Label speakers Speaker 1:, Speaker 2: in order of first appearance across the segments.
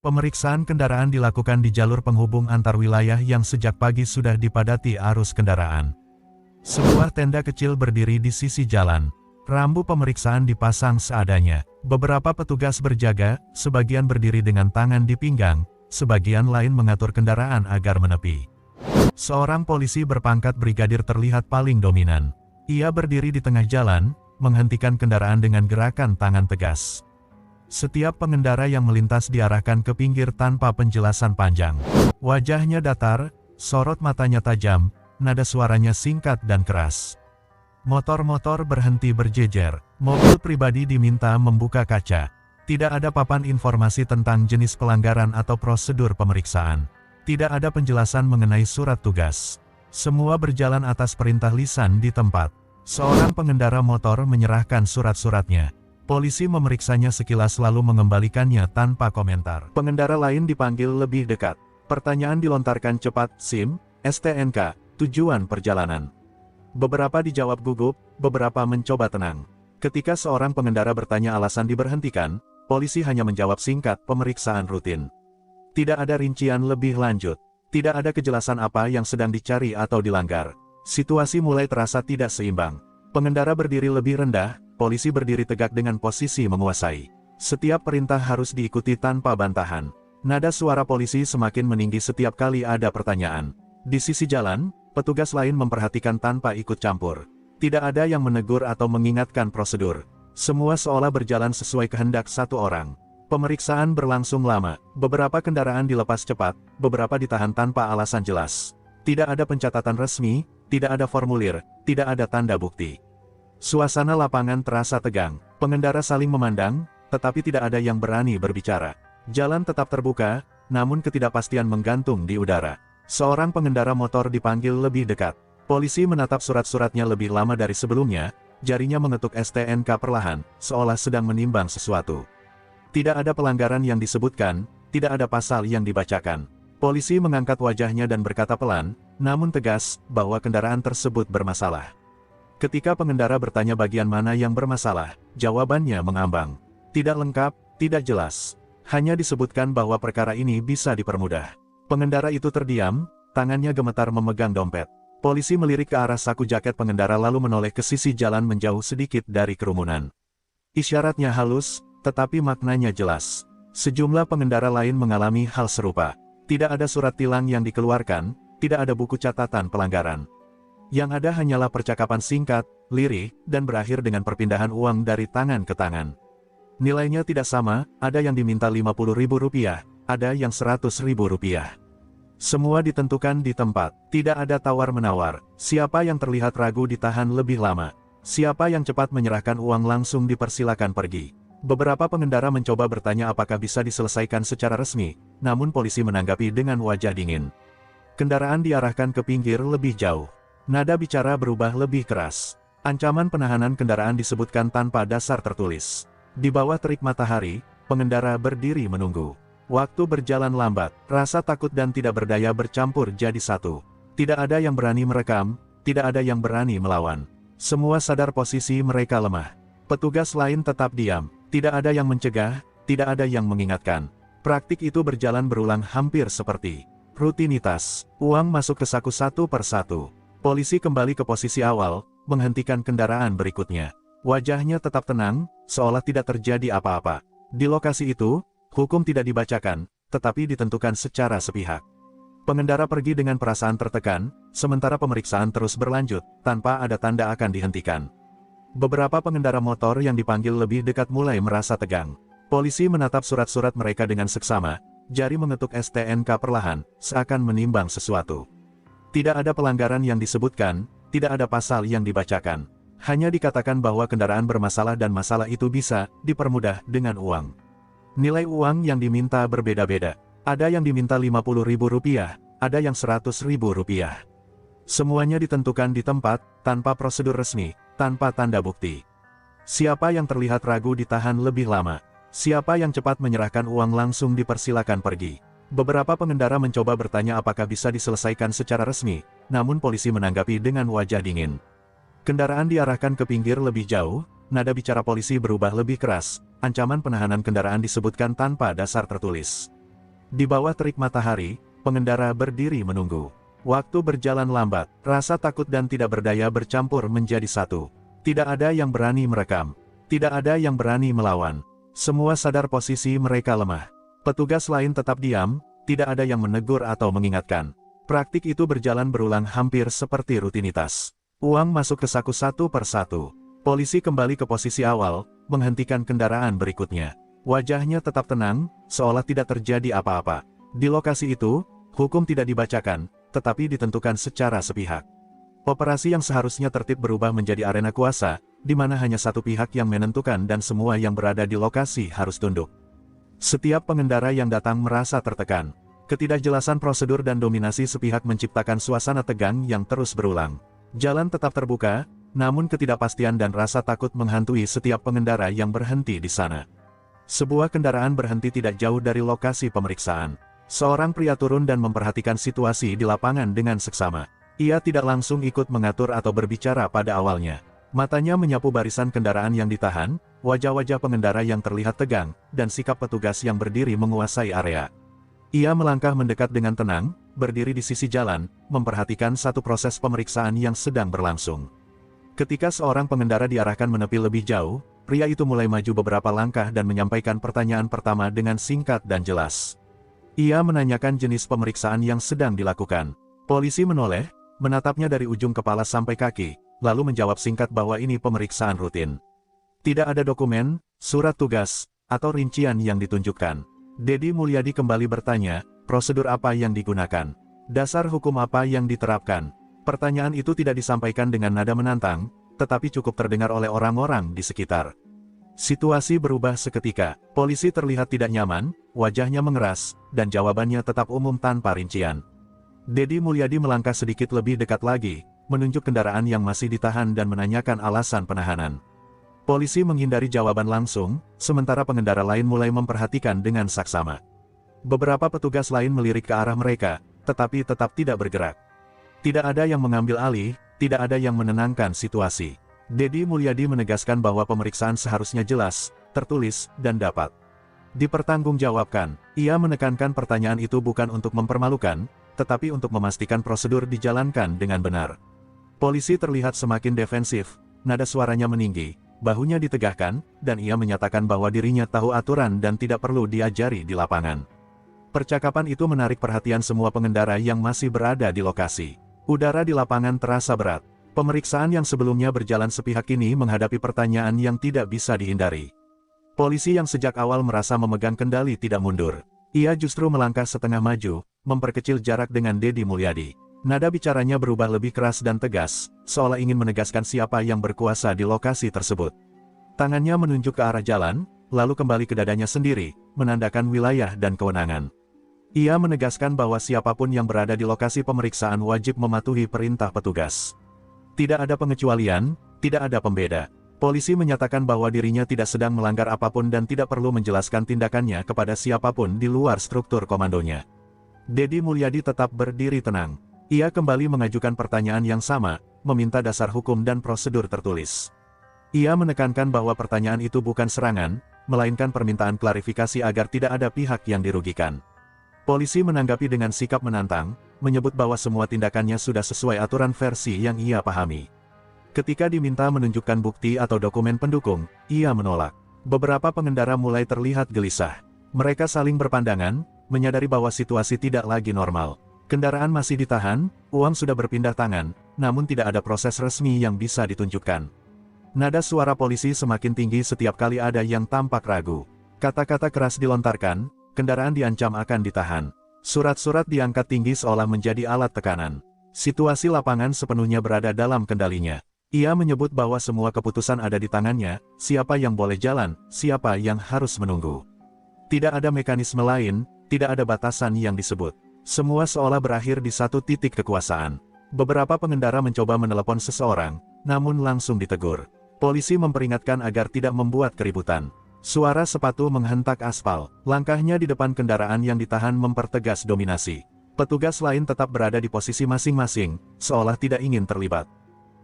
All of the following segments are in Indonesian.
Speaker 1: Pemeriksaan kendaraan dilakukan di jalur penghubung antar wilayah yang sejak pagi sudah dipadati arus kendaraan. Sebuah tenda kecil berdiri di sisi jalan. Rambu pemeriksaan dipasang seadanya. Beberapa petugas berjaga, sebagian berdiri dengan tangan di pinggang, sebagian lain mengatur kendaraan agar menepi. Seorang polisi berpangkat brigadir terlihat paling dominan. Ia berdiri di tengah jalan, menghentikan kendaraan dengan gerakan tangan tegas. Setiap pengendara yang melintas diarahkan ke pinggir tanpa penjelasan panjang. Wajahnya datar, sorot matanya tajam, nada suaranya singkat dan keras. Motor-motor berhenti berjejer, mobil pribadi diminta membuka kaca. Tidak ada papan informasi tentang jenis pelanggaran atau prosedur pemeriksaan. Tidak ada penjelasan mengenai surat tugas. Semua berjalan atas perintah lisan di tempat. Seorang pengendara motor menyerahkan surat-suratnya. Polisi memeriksanya sekilas lalu mengembalikannya tanpa komentar. Pengendara lain dipanggil lebih dekat. Pertanyaan dilontarkan cepat, SIM, STNK, tujuan perjalanan. Beberapa dijawab gugup, beberapa mencoba tenang. Ketika seorang pengendara bertanya alasan diberhentikan, polisi hanya menjawab singkat, pemeriksaan rutin. Tidak ada rincian lebih lanjut. Tidak ada kejelasan apa yang sedang dicari atau dilanggar. Situasi mulai terasa tidak seimbang. Pengendara berdiri lebih rendah, polisi berdiri tegak dengan posisi menguasai. Setiap perintah harus diikuti tanpa bantahan. Nada suara polisi semakin meninggi setiap kali ada pertanyaan. Di sisi jalan, petugas lain memperhatikan tanpa ikut campur. Tidak ada yang menegur atau mengingatkan prosedur. Semua seolah berjalan sesuai kehendak satu orang. Pemeriksaan berlangsung lama. Beberapa kendaraan dilepas cepat, beberapa ditahan tanpa alasan jelas. Tidak ada pencatatan resmi, tidak ada formulir, tidak ada tanda bukti. Suasana lapangan terasa tegang. Pengendara saling memandang, tetapi tidak ada yang berani berbicara. Jalan tetap terbuka, namun ketidakpastian menggantung di udara. Seorang pengendara motor dipanggil lebih dekat. Polisi menatap surat-suratnya lebih lama dari sebelumnya, jarinya mengetuk STNK perlahan, seolah sedang menimbang sesuatu. Tidak ada pelanggaran yang disebutkan, tidak ada pasal yang dibacakan. Polisi mengangkat wajahnya dan berkata pelan, namun tegas, bahwa kendaraan tersebut bermasalah. Ketika pengendara bertanya bagian mana yang bermasalah, jawabannya mengambang. Tidak lengkap, tidak jelas. Hanya disebutkan bahwa perkara ini bisa dipermudah. Pengendara itu terdiam, tangannya gemetar memegang dompet. Polisi melirik ke arah saku jaket pengendara lalu menoleh ke sisi jalan menjauh sedikit dari kerumunan. Isyaratnya halus, tetapi maknanya jelas. Sejumlah pengendara lain mengalami hal serupa. Tidak ada surat tilang yang dikeluarkan, tidak ada buku catatan pelanggaran. Yang ada hanyalah percakapan singkat, lirih, dan berakhir dengan perpindahan uang dari tangan ke tangan. Nilainya tidak sama, ada yang diminta Rp50.000, ada yang Rp100.000. Semua ditentukan di tempat, tidak ada tawar-menawar. Siapa yang terlihat ragu ditahan lebih lama. Siapa yang cepat menyerahkan uang langsung dipersilakan pergi. Beberapa pengendara mencoba bertanya apakah bisa diselesaikan secara resmi, namun polisi menanggapi dengan wajah dingin. Kendaraan diarahkan ke pinggir lebih jauh. Nada bicara berubah lebih keras. Ancaman penahanan kendaraan disebutkan tanpa dasar tertulis. Di bawah terik matahari, pengendara berdiri menunggu. Waktu berjalan lambat, rasa takut dan tidak berdaya bercampur jadi satu. Tidak ada yang berani merekam, tidak ada yang berani melawan. Semua sadar posisi mereka lemah. Petugas lain tetap diam. Tidak ada yang mencegah, tidak ada yang mengingatkan. Praktik itu berjalan berulang hampir seperti rutinitas. Uang masuk ke saku satu per satu. Polisi kembali ke posisi awal, menghentikan kendaraan berikutnya. Wajahnya tetap tenang, seolah tidak terjadi apa-apa. Di lokasi itu, hukum tidak dibacakan, tetapi ditentukan secara sepihak. Pengendara pergi dengan perasaan tertekan, sementara pemeriksaan terus berlanjut, tanpa ada tanda akan dihentikan. Beberapa pengendara motor yang dipanggil lebih dekat mulai merasa tegang. Polisi menatap surat-surat mereka dengan seksama, jari mengetuk STNK perlahan, seakan menimbang sesuatu. Tidak ada pelanggaran yang disebutkan, tidak ada pasal yang dibacakan. Hanya dikatakan bahwa kendaraan bermasalah dan masalah itu bisa dipermudah dengan uang. Nilai uang yang diminta berbeda-beda. Ada yang diminta Rp50.000, ada yang Rp100.000. Semuanya ditentukan di tempat, tanpa prosedur resmi, tanpa tanda bukti. Siapa yang terlihat ragu ditahan lebih lama. Siapa yang cepat menyerahkan uang langsung dipersilakan pergi. Beberapa pengendara mencoba bertanya apakah bisa diselesaikan secara resmi, namun polisi menanggapi dengan wajah dingin. Kendaraan diarahkan ke pinggir lebih jauh, nada bicara polisi berubah lebih keras, ancaman penahanan kendaraan disebutkan tanpa dasar tertulis. Di bawah terik matahari, pengendara berdiri menunggu. Waktu berjalan lambat, rasa takut dan tidak berdaya bercampur menjadi satu. Tidak ada yang berani merekam. Tidak ada yang berani melawan. Semua sadar posisi mereka lemah. Petugas lain tetap diam, tidak ada yang menegur atau mengingatkan. Praktik itu berjalan berulang hampir seperti rutinitas. Uang masuk ke saku satu per satu. Polisi kembali ke posisi awal, menghentikan kendaraan berikutnya. Wajahnya tetap tenang, seolah tidak terjadi apa-apa. Di lokasi itu, hukum tidak dibacakan, tetapi ditentukan secara sepihak. Operasi yang seharusnya tertib berubah menjadi arena kuasa, di mana hanya satu pihak yang menentukan dan semua yang berada di lokasi harus tunduk. Setiap pengendara yang datang merasa tertekan. Ketidakjelasan prosedur dan dominasi sepihak menciptakan suasana tegang yang terus berulang. Jalan tetap terbuka, namun ketidakpastian dan rasa takut menghantui setiap pengendara yang berhenti di sana. Sebuah kendaraan berhenti tidak jauh dari lokasi pemeriksaan. Seorang pria turun dan memperhatikan situasi di lapangan dengan seksama. Ia tidak langsung ikut mengatur atau berbicara pada awalnya. Matanya menyapu barisan kendaraan yang ditahan, wajah-wajah pengendara yang terlihat tegang, dan sikap petugas yang berdiri menguasai area. Ia melangkah mendekat dengan tenang, berdiri di sisi jalan, memperhatikan satu proses pemeriksaan yang sedang berlangsung. Ketika seorang pengendara diarahkan menepi lebih jauh, pria itu mulai maju beberapa langkah dan menyampaikan pertanyaan pertama dengan singkat dan jelas. Ia menanyakan jenis pemeriksaan yang sedang dilakukan. Polisi menoleh, menatapnya dari ujung kepala sampai kaki, lalu menjawab singkat bahwa ini pemeriksaan rutin. Tidak ada dokumen, surat tugas, atau rincian yang ditunjukkan. Dedi Mulyadi kembali bertanya, prosedur apa yang digunakan? Dasar hukum apa yang diterapkan? Pertanyaan itu tidak disampaikan dengan nada menantang, tetapi cukup terdengar oleh orang-orang di sekitar. Situasi berubah seketika, polisi terlihat tidak nyaman, wajahnya mengeras, dan jawabannya tetap umum tanpa rincian. Dedi Mulyadi melangkah sedikit lebih dekat lagi, menunjuk kendaraan yang masih ditahan dan menanyakan alasan penahanan. Polisi menghindari jawaban langsung, sementara pengendara lain mulai memperhatikan dengan saksama. Beberapa petugas lain melirik ke arah mereka, tetapi tetap tidak bergerak. Tidak ada yang mengambil alih, tidak ada yang menenangkan situasi. Dedi Mulyadi menegaskan bahwa pemeriksaan seharusnya jelas, tertulis, dan dapat dipertanggungjawabkan. Ia menekankan pertanyaan itu bukan untuk mempermalukan, tetapi untuk memastikan prosedur dijalankan dengan benar. Polisi terlihat semakin defensif, nada suaranya meninggi, bahunya ditegakkan, dan ia menyatakan bahwa dirinya tahu aturan dan tidak perlu diajari di lapangan. Percakapan itu menarik perhatian semua pengendara yang masih berada di lokasi. Udara di lapangan terasa berat. Pemeriksaan yang sebelumnya berjalan sepihak ini menghadapi pertanyaan yang tidak bisa dihindari. Polisi yang sejak awal merasa memegang kendali tidak mundur. Ia justru melangkah setengah maju, memperkecil jarak dengan Dedi Mulyadi. Nada bicaranya berubah lebih keras dan tegas, seolah ingin menegaskan siapa yang berkuasa di lokasi tersebut. Tangannya menunjuk ke arah jalan, lalu kembali ke dadanya sendiri, menandakan wilayah dan kewenangan. Ia menegaskan bahwa siapapun yang berada di lokasi pemeriksaan wajib mematuhi perintah petugas. Tidak ada pengecualian, tidak ada pembeda. Polisi menyatakan bahwa dirinya tidak sedang melanggar apapun dan tidak perlu menjelaskan tindakannya kepada siapapun di luar struktur komandonya. Dedi Mulyadi tetap berdiri tenang. Ia kembali mengajukan pertanyaan yang sama, meminta dasar hukum dan prosedur tertulis. Ia menekankan bahwa pertanyaan itu bukan serangan, melainkan permintaan klarifikasi agar tidak ada pihak yang dirugikan. Polisi menanggapi dengan sikap menantang, menyebut bahwa semua tindakannya sudah sesuai aturan versi yang ia pahami. Ketika diminta menunjukkan bukti atau dokumen pendukung, ia menolak. Beberapa pengendara mulai terlihat gelisah. Mereka saling berpandangan, menyadari bahwa situasi tidak lagi normal. Kendaraan masih ditahan, uang sudah berpindah tangan, namun tidak ada proses resmi yang bisa ditunjukkan. Nada suara polisi semakin tinggi setiap kali ada yang tampak ragu. Kata-kata keras dilontarkan, kendaraan diancam akan ditahan. Surat-surat diangkat tinggi seolah menjadi alat tekanan. Situasi lapangan sepenuhnya berada dalam kendalinya. Ia menyebut bahwa semua keputusan ada di tangannya, siapa yang boleh jalan, siapa yang harus menunggu. Tidak ada mekanisme lain, tidak ada batasan yang disebut. Semua seolah berakhir di satu titik kekuasaan. Beberapa pengendara mencoba menelepon seseorang, namun langsung ditegur. Polisi memperingatkan agar tidak membuat keributan. Suara sepatu menghentak aspal, langkahnya di depan kendaraan yang ditahan mempertegas dominasi. Petugas lain tetap berada di posisi masing-masing, seolah tidak ingin terlibat.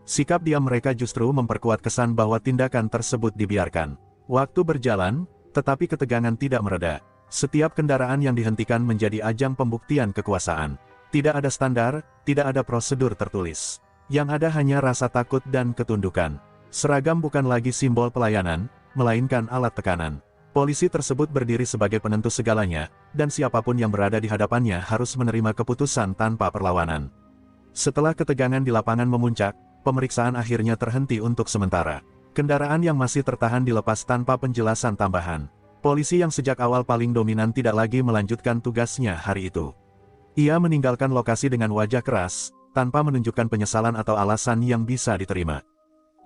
Speaker 1: Sikap diam mereka justru memperkuat kesan bahwa tindakan tersebut dibiarkan. Waktu berjalan, tetapi ketegangan tidak mereda. Setiap kendaraan yang dihentikan menjadi ajang pembuktian kekuasaan. Tidak ada standar, tidak ada prosedur tertulis. Yang ada hanya rasa takut dan ketundukan. Seragam bukan lagi simbol pelayanan, melainkan alat tekanan. Polisi tersebut berdiri sebagai penentu segalanya, dan siapapun yang berada di hadapannya harus menerima keputusan tanpa perlawanan. Setelah ketegangan di lapangan memuncak, pemeriksaan akhirnya terhenti untuk sementara. Kendaraan yang masih tertahan dilepas tanpa penjelasan tambahan. Polisi yang sejak awal paling dominan tidak lagi melanjutkan tugasnya hari itu. Ia meninggalkan lokasi dengan wajah keras, tanpa menunjukkan penyesalan atau alasan yang bisa diterima.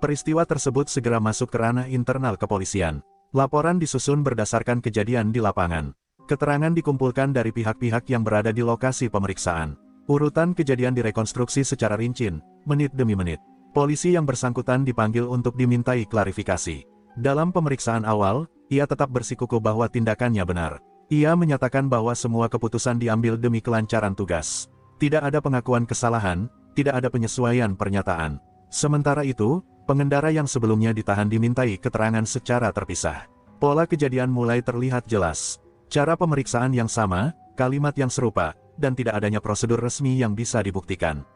Speaker 1: Peristiwa tersebut segera masuk ke ranah internal kepolisian. Laporan disusun berdasarkan kejadian di lapangan. Keterangan dikumpulkan dari pihak-pihak yang berada di lokasi pemeriksaan. Urutan kejadian direkonstruksi secara rinci, menit demi menit. Polisi yang bersangkutan dipanggil untuk dimintai klarifikasi. Dalam pemeriksaan awal, ia tetap bersikukuh bahwa tindakannya benar. Ia menyatakan bahwa semua keputusan diambil demi kelancaran tugas. Tidak ada pengakuan kesalahan, tidak ada penyesuaian pernyataan. Sementara itu, pengendara yang sebelumnya ditahan dimintai keterangan secara terpisah. Pola kejadian mulai terlihat jelas. Cara pemeriksaan yang sama, kalimat yang serupa, dan tidak adanya prosedur resmi yang bisa dibuktikan.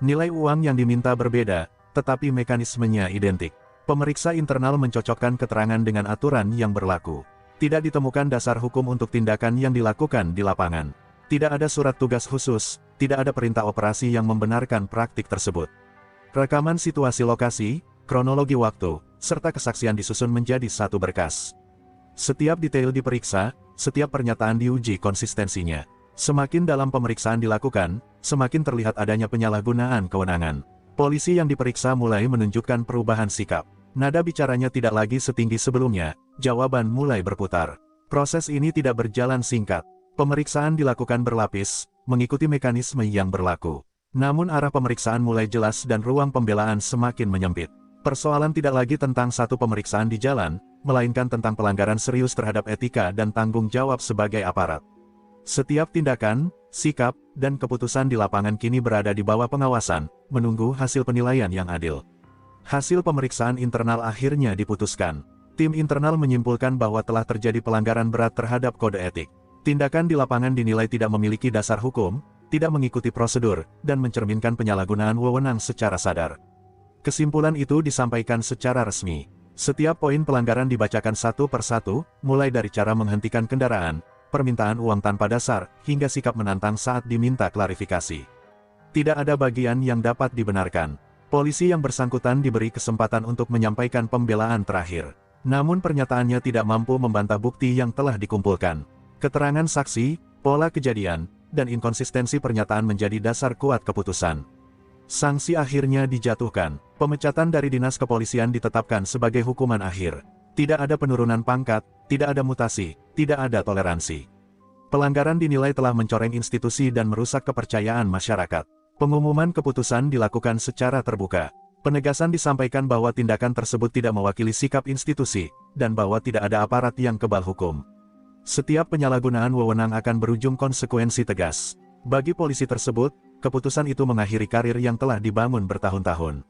Speaker 1: Nilai uang yang diminta berbeda, tetapi mekanismenya identik. Pemeriksa internal mencocokkan keterangan dengan aturan yang berlaku. Tidak ditemukan dasar hukum untuk tindakan yang dilakukan di lapangan. Tidak ada surat tugas khusus, tidak ada perintah operasi yang membenarkan praktik tersebut. Rekaman situasi lokasi, kronologi waktu, serta kesaksian disusun menjadi satu berkas. Setiap detail diperiksa, setiap pernyataan diuji konsistensinya. Semakin dalam pemeriksaan dilakukan, semakin terlihat adanya penyalahgunaan kewenangan. Polisi yang diperiksa mulai menunjukkan perubahan sikap. Nada bicaranya tidak lagi setinggi sebelumnya, jawaban mulai berputar. Proses ini tidak berjalan singkat. Pemeriksaan dilakukan berlapis, mengikuti mekanisme yang berlaku. Namun arah pemeriksaan mulai jelas dan ruang pembelaan semakin menyempit. Persoalan tidak lagi tentang satu pemeriksaan di jalan, melainkan tentang pelanggaran serius terhadap etika dan tanggung jawab sebagai aparat. Setiap tindakan, sikap, dan keputusan di lapangan kini berada di bawah pengawasan, menunggu hasil penilaian yang adil. Hasil pemeriksaan internal akhirnya diputuskan. Tim internal menyimpulkan bahwa telah terjadi pelanggaran berat terhadap kode etik. Tindakan di lapangan dinilai tidak memiliki dasar hukum, tidak mengikuti prosedur, dan mencerminkan penyalahgunaan wewenang secara sadar. Kesimpulan itu disampaikan secara resmi. Setiap poin pelanggaran dibacakan satu persatu, mulai dari cara menghentikan kendaraan, permintaan uang tanpa dasar, hingga sikap menantang saat diminta klarifikasi. Tidak ada bagian yang dapat dibenarkan. Polisi yang bersangkutan diberi kesempatan untuk menyampaikan pembelaan terakhir. Namun pernyataannya tidak mampu membantah bukti yang telah dikumpulkan. Keterangan saksi, pola kejadian, dan inkonsistensi pernyataan menjadi dasar kuat keputusan. Sanksi akhirnya dijatuhkan. Pemecatan dari dinas kepolisian ditetapkan sebagai hukuman akhir. Tidak ada penurunan pangkat, tidak ada mutasi, tidak ada toleransi. Pelanggaran dinilai telah mencoreng institusi dan merusak kepercayaan masyarakat. Pengumuman keputusan dilakukan secara terbuka. Penegasan disampaikan bahwa tindakan tersebut tidak mewakili sikap institusi, dan bahwa tidak ada aparat yang kebal hukum. Setiap penyalahgunaan wewenang akan berujung konsekuensi tegas. Bagi polisi tersebut, keputusan itu mengakhiri karir yang telah dibangun bertahun-tahun.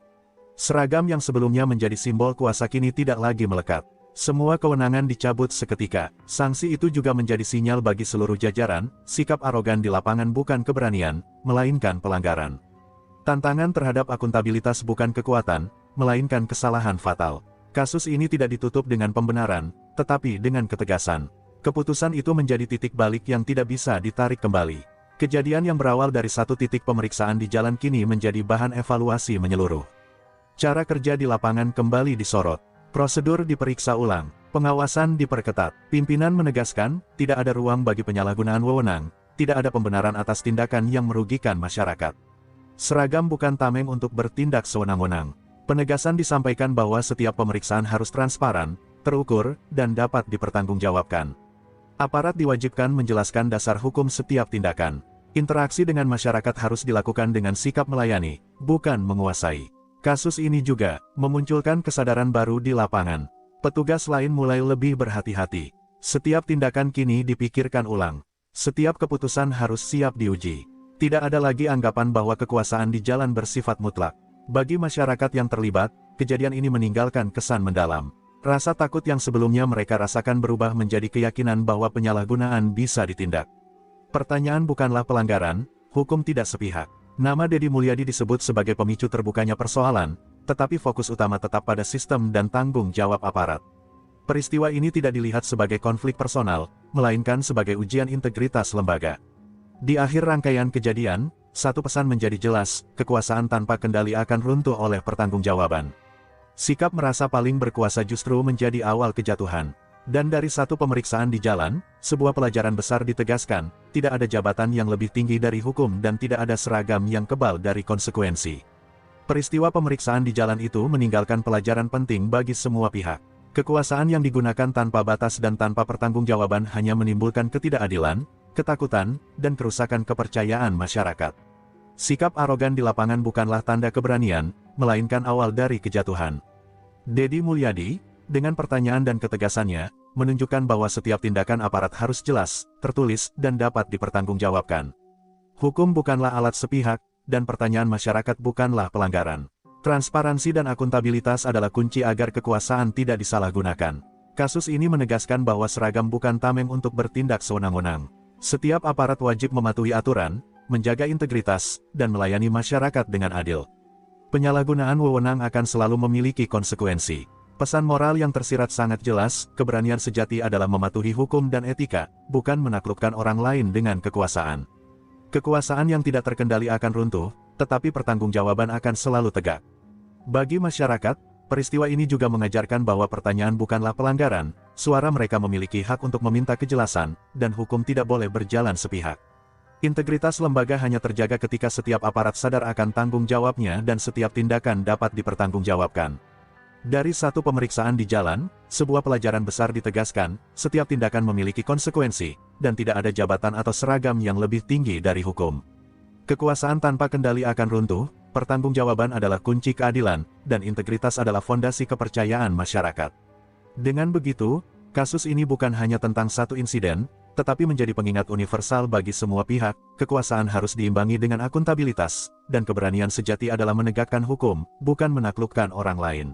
Speaker 1: Seragam yang sebelumnya menjadi simbol kuasa kini tidak lagi melekat. Semua kewenangan dicabut seketika. Sanksi itu juga menjadi sinyal bagi seluruh jajaran, sikap arogan di lapangan bukan keberanian, melainkan pelanggaran. Tantangan terhadap akuntabilitas bukan kekuatan, melainkan kesalahan fatal. Kasus ini tidak ditutup dengan pembenaran, tetapi dengan ketegasan. Keputusan itu menjadi titik balik yang tidak bisa ditarik kembali. Kejadian yang berawal dari satu titik pemeriksaan di jalan kini menjadi bahan evaluasi menyeluruh. Cara kerja di lapangan kembali disorot. Prosedur diperiksa ulang, pengawasan diperketat, pimpinan menegaskan, tidak ada ruang bagi penyalahgunaan wewenang, tidak ada pembenaran atas tindakan yang merugikan masyarakat. Seragam bukan tameng untuk bertindak sewenang-wenang. Penegasan disampaikan bahwa setiap pemeriksaan harus transparan, terukur, dan dapat dipertanggungjawabkan. Aparat diwajibkan menjelaskan dasar hukum setiap tindakan. Interaksi dengan masyarakat harus dilakukan dengan sikap melayani, bukan menguasai. Kasus ini juga memunculkan kesadaran baru di lapangan. Petugas lain mulai lebih berhati-hati. Setiap tindakan kini dipikirkan ulang. Setiap keputusan harus siap diuji. Tidak ada lagi anggapan bahwa kekuasaan di jalan bersifat mutlak. Bagi masyarakat yang terlibat, kejadian ini meninggalkan kesan mendalam. Rasa takut yang sebelumnya mereka rasakan berubah menjadi keyakinan bahwa penyalahgunaan bisa ditindak. Pertanyaan bukanlah pelanggaran, hukum tidak sepihak. Nama Deddy Mulyadi disebut sebagai pemicu terbukanya persoalan, tetapi fokus utama tetap pada sistem dan tanggung jawab aparat. Peristiwa ini tidak dilihat sebagai konflik personal, melainkan sebagai ujian integritas lembaga. Di akhir rangkaian kejadian, satu pesan menjadi jelas, kekuasaan tanpa kendali akan runtuh oleh pertanggungjawaban. Sikap merasa paling berkuasa justru menjadi awal kejatuhan. Dan dari satu pemeriksaan di jalan, sebuah pelajaran besar ditegaskan, tidak ada jabatan yang lebih tinggi dari hukum dan tidak ada seragam yang kebal dari konsekuensi. Peristiwa pemeriksaan di jalan itu meninggalkan pelajaran penting bagi semua pihak. Kekuasaan yang digunakan tanpa batas dan tanpa pertanggungjawaban hanya menimbulkan ketidakadilan, ketakutan, dan kerusakan kepercayaan masyarakat. Sikap arogan di lapangan bukanlah tanda keberanian, melainkan awal dari kejatuhan. Deddy Mulyadi, dengan pertanyaan dan ketegasannya, menunjukkan bahwa setiap tindakan aparat harus jelas, tertulis, dan dapat dipertanggungjawabkan. Hukum bukanlah alat sepihak, dan pertanyaan masyarakat bukanlah pelanggaran. Transparansi dan akuntabilitas adalah kunci agar kekuasaan tidak disalahgunakan. Kasus ini menegaskan bahwa seragam bukan tameng untuk bertindak sewenang-wenang. Setiap aparat wajib mematuhi aturan, menjaga integritas, dan melayani masyarakat dengan adil. Penyalahgunaan wewenang akan selalu memiliki konsekuensi. Pesan moral yang tersirat sangat jelas, keberanian sejati adalah mematuhi hukum dan etika, bukan menaklukkan orang lain dengan kekuasaan. Kekuasaan yang tidak terkendali akan runtuh, tetapi pertanggungjawaban akan selalu tegak. Bagi masyarakat, peristiwa ini juga mengajarkan bahwa pertanyaan bukanlah pelanggaran, suara mereka memiliki hak untuk meminta kejelasan, dan hukum tidak boleh berjalan sepihak. Integritas lembaga hanya terjaga ketika setiap aparat sadar akan tanggung jawabnya dan setiap tindakan dapat dipertanggungjawabkan. Dari satu pemeriksaan di jalan, sebuah pelajaran besar ditegaskan, setiap tindakan memiliki konsekuensi, dan tidak ada jabatan atau seragam yang lebih tinggi dari hukum. Kekuasaan tanpa kendali akan runtuh, pertanggungjawaban adalah kunci keadilan, dan integritas adalah fondasi kepercayaan masyarakat. Dengan begitu, kasus ini bukan hanya tentang satu insiden, tetapi menjadi pengingat universal bagi semua pihak, kekuasaan harus diimbangi dengan akuntabilitas, dan keberanian sejati adalah menegakkan hukum, bukan menaklukkan orang lain.